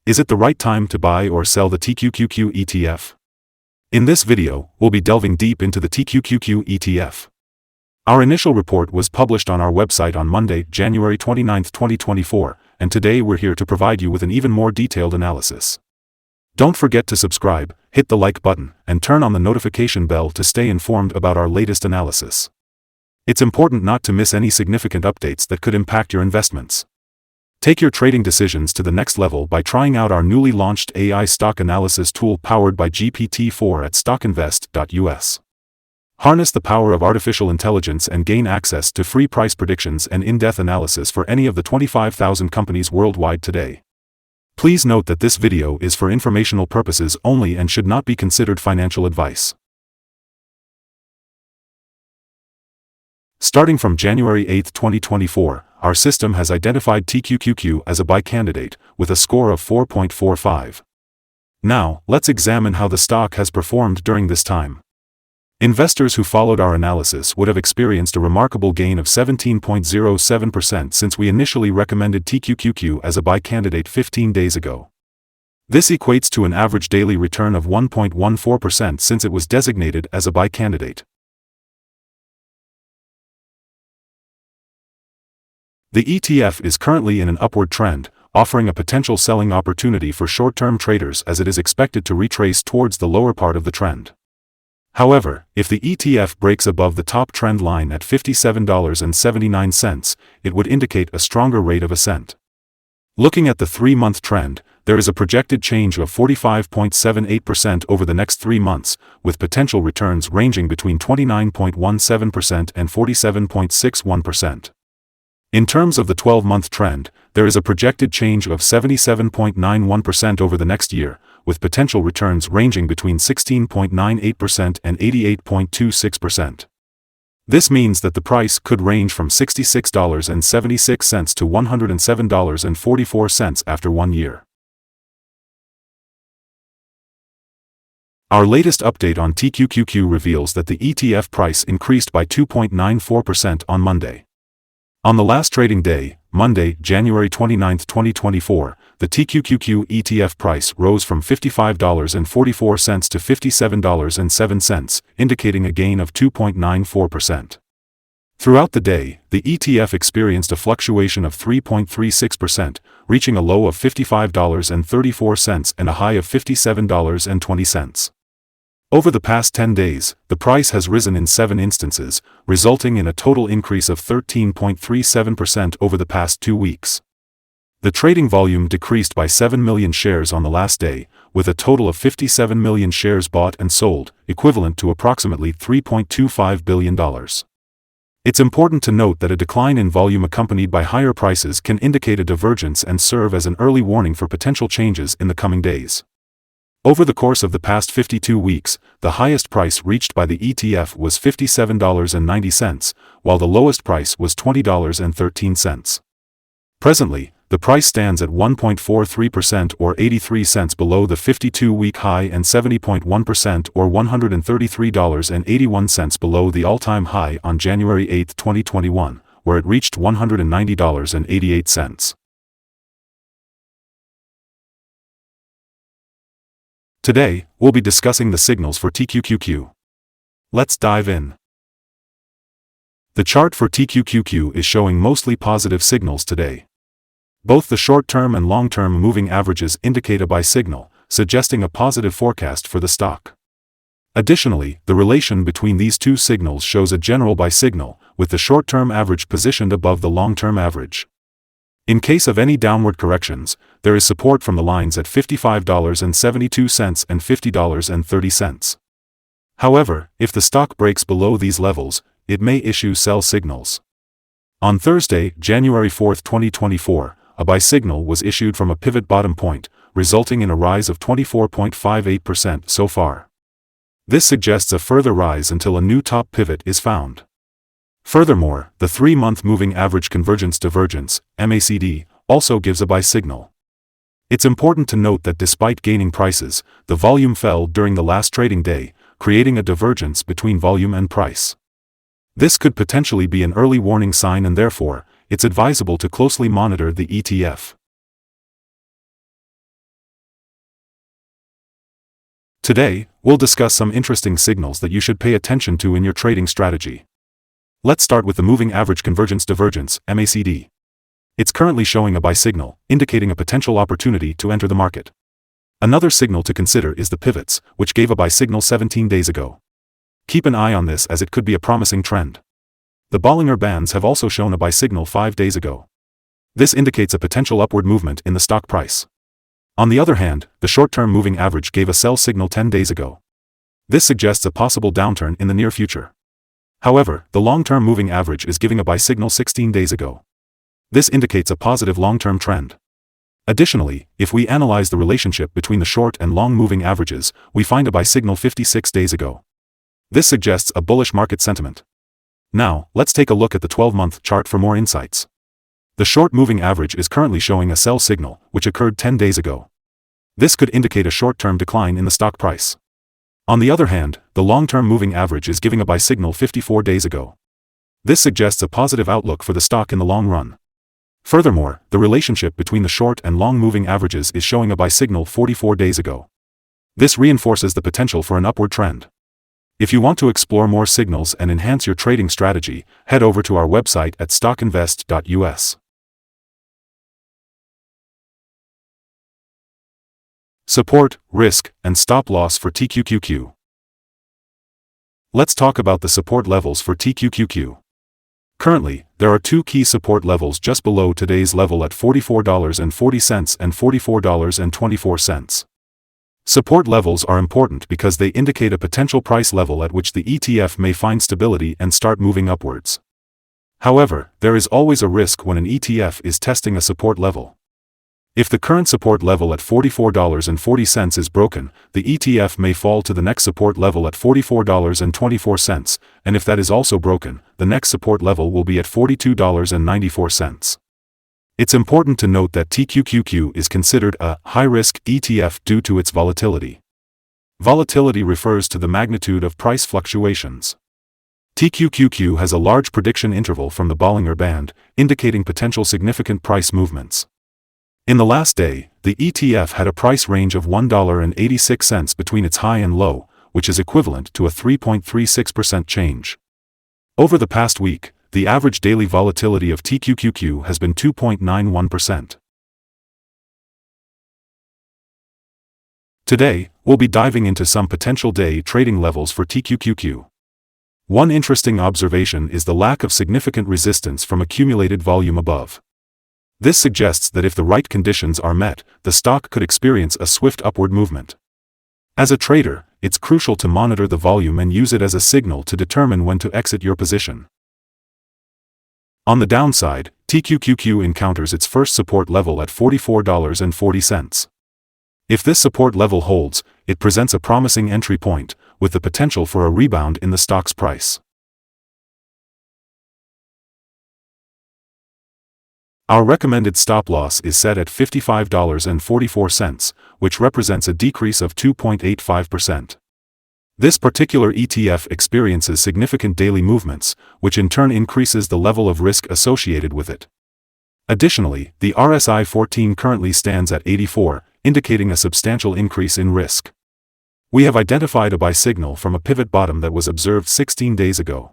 Is it the right time to buy or sell the TQQQ ETF? In this video, we'll be delving deep into the TQQQ ETF. Our initial report was published on our website on Monday, January 29, 2024, and today we're here to provide you with an even more detailed analysis. Don't forget to subscribe, hit the like button, and turn on the notification bell to stay informed about our latest analysis. It's important not to miss any significant updates that could impact your investments. Take your trading decisions to the next level by trying out our newly launched AI stock analysis tool powered by GPT-4 at StockInvest.us. Harness the power of artificial intelligence and gain access to free price predictions and in-depth analysis for any of the 25,000 companies worldwide today. Please note that this video is for informational purposes only and should not be considered financial advice. Starting from January 8, 2024, our system has identified TQQQ as a buy candidate, with a score of 4.45. Now, let's examine how the stock has performed during this time. Investors who followed our analysis would have experienced a remarkable gain of 17.07% since we initially recommended TQQQ as a buy candidate 15 days ago. This equates to an average daily return of 1.14% since it was designated as a buy candidate. The ETF is currently in an upward trend, offering a potential selling opportunity for short-term traders as it is expected to retrace towards the lower part of the trend. However, if the ETF breaks above the top trend line at $57.79, it would indicate a stronger rate of ascent. Looking at the 3-month trend, there is a projected change of 45.78% over the next 3 months, with potential returns ranging between 29.17% and 47.61%. In terms of the 12-month trend, there is a projected change of 77.91% over the next year, with potential returns ranging between 16.98% and 88.26%. This means that the price could range from $66.76 to $107.44 after 1 year. Our latest update on TQQQ reveals that the ETF price increased by 2.94% on Monday. On the last trading day, Monday, January 29, 2024, the TQQQ ETF price rose from $55.44 to $57.07, indicating a gain of 2.94%. Throughout the day, the ETF experienced a fluctuation of 3.36%, reaching a low of $55.34 and a high of $57.20. Over the past 10 days, the price has risen in 7 instances, resulting in a total increase of 13.37% over the past 2 weeks. The trading volume decreased by 7 million shares on the last day, with a total of 57 million shares bought and sold, equivalent to approximately $3.25 billion. It's important to note that a decline in volume accompanied by higher prices can indicate a divergence and serve as an early warning for potential changes in the coming days. Over the course of the past 52 weeks, the highest price reached by the ETF was $57.90, while the lowest price was $20.13. Presently, the price stands at 1.43% or 83 cents below the 52-week high and 70.1% or $133.81 below the all-time high on January 8, 2021, where it reached $190.88. Today, we'll be discussing the signals for TQQQ. Let's dive in. The chart for TQQQ is showing mostly positive signals today. Both the short-term and long-term moving averages indicate a buy signal, suggesting a positive forecast for the stock. Additionally, the relation between these two signals shows a general buy signal, with the short-term average positioned above the long-term average. In case of any downward corrections, there is support from the lines at $55.72 and $50.30. However, if the stock breaks below these levels, it may issue sell signals. On Thursday, January 4, 2024, a buy signal was issued from a pivot bottom point, resulting in a rise of 24.58% so far. This suggests a further rise until a new top pivot is found. Furthermore, the 3-month moving average convergence divergence, MACD, also gives a buy signal. It's important to note that despite gaining prices, the volume fell during the last trading day, creating a divergence between volume and price. This could potentially be an early warning sign and therefore, it's advisable to closely monitor the ETF. Today, we'll discuss some interesting signals that you should pay attention to in your trading strategy. Let's start with the Moving Average Convergence Divergence, MACD. It's currently showing a buy signal, indicating a potential opportunity to enter the market. Another signal to consider is the pivots, which gave a buy signal 17 days ago. Keep an eye on this as it could be a promising trend. The Bollinger Bands have also shown a buy signal 5 days ago. This indicates a potential upward movement in the stock price. On the other hand, the short-term moving average gave a sell signal 10 days ago. This suggests a possible downturn in the near future. However, the long-term moving average is giving a buy signal 16 days ago. This indicates a positive long-term trend. Additionally, if we analyze the relationship between the short and long moving averages, we find a buy signal 56 days ago. This suggests a bullish market sentiment. Now, let's take a look at the 12-month chart for more insights. The short moving average is currently showing a sell signal, which occurred 10 days ago. This could indicate a short-term decline in the stock price. On the other hand, the long-term moving average is giving a buy signal 54 days ago. This suggests a positive outlook for the stock in the long run. Furthermore, the relationship between the short and long moving averages is showing a buy signal 44 days ago. This reinforces the potential for an upward trend. If you want to explore more signals and enhance your trading strategy, head over to our website at StockInvest.us. Support, risk, and stop loss for TQQQ. Let's talk about the support levels for TQQQ. Currently, there are two key support levels just below today's level at $44.40 and $44.24. Support levels are important because they indicate a potential price level at which the ETF may find stability and start moving upwards. However, there is always a risk when an ETF is testing a support level. If the current support level at $44.40 is broken, the ETF may fall to the next support level at $44.24, and if that is also broken, the next support level will be at $42.94. It's important to note that TQQQ is considered a high-risk ETF due to its volatility. Volatility refers to the magnitude of price fluctuations. TQQQ has a large prediction interval from the Bollinger Band, indicating potential significant price movements. In the last day, the ETF had a price range of $1.86 between its high and low, which is equivalent to a 3.36% change. Over the past week, the average daily volatility of TQQQ has been 2.91%. Today, we'll be diving into some potential day trading levels for TQQQ. One interesting observation is the lack of significant resistance from accumulated volume above. This suggests that if the right conditions are met, the stock could experience a swift upward movement. As a trader, it's crucial to monitor the volume and use it as a signal to determine when to exit your position. On the downside, TQQQ encounters its first support level at $44.40. If this support level holds, it presents a promising entry point, with the potential for a rebound in the stock's price. Our recommended stop loss is set at $55.44, which represents a decrease of 2.85%. This particular ETF experiences significant daily movements, which in turn increases the level of risk associated with it. Additionally, the RSI 14 currently stands at 84, indicating a substantial increase in risk. We have identified a buy signal from a pivot bottom that was observed 16 days ago.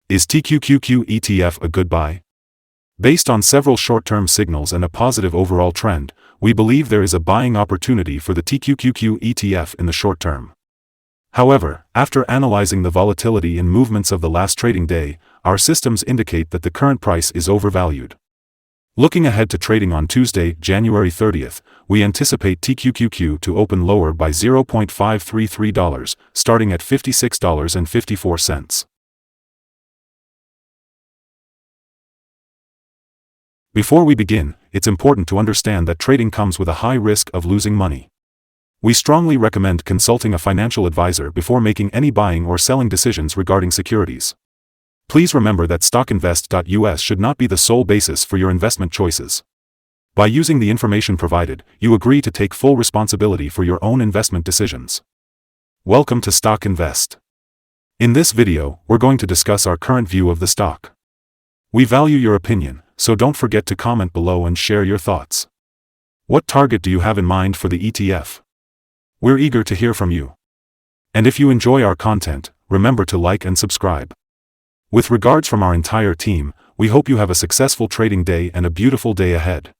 Is TQQQ ETF a good buy? Based on several short-term signals and a positive overall trend, we believe there is a buying opportunity for the TQQQ ETF in the short term. However, after analyzing the volatility and movements of the last trading day, our systems indicate that the current price is overvalued. Looking ahead to trading on Tuesday, January 30th, we anticipate TQQQ to open lower by $0.533, starting at $56.54. Before we begin, it's important to understand that trading comes with a high risk of losing money. We strongly recommend consulting a financial advisor before making any buying or selling decisions regarding securities. Please remember that StockInvest.us should not be the sole basis for your investment choices. By using the information provided, you agree to take full responsibility for your own investment decisions. Welcome to Stock Invest. In this video, we're going to discuss our current view of the stock. We value your opinion, so don't forget to comment below and share your thoughts. What target do you have in mind for the ETF? We're eager to hear from you. And if you enjoy our content, remember to like and subscribe. With regards from our entire team, we hope you have a successful trading day and a beautiful day ahead.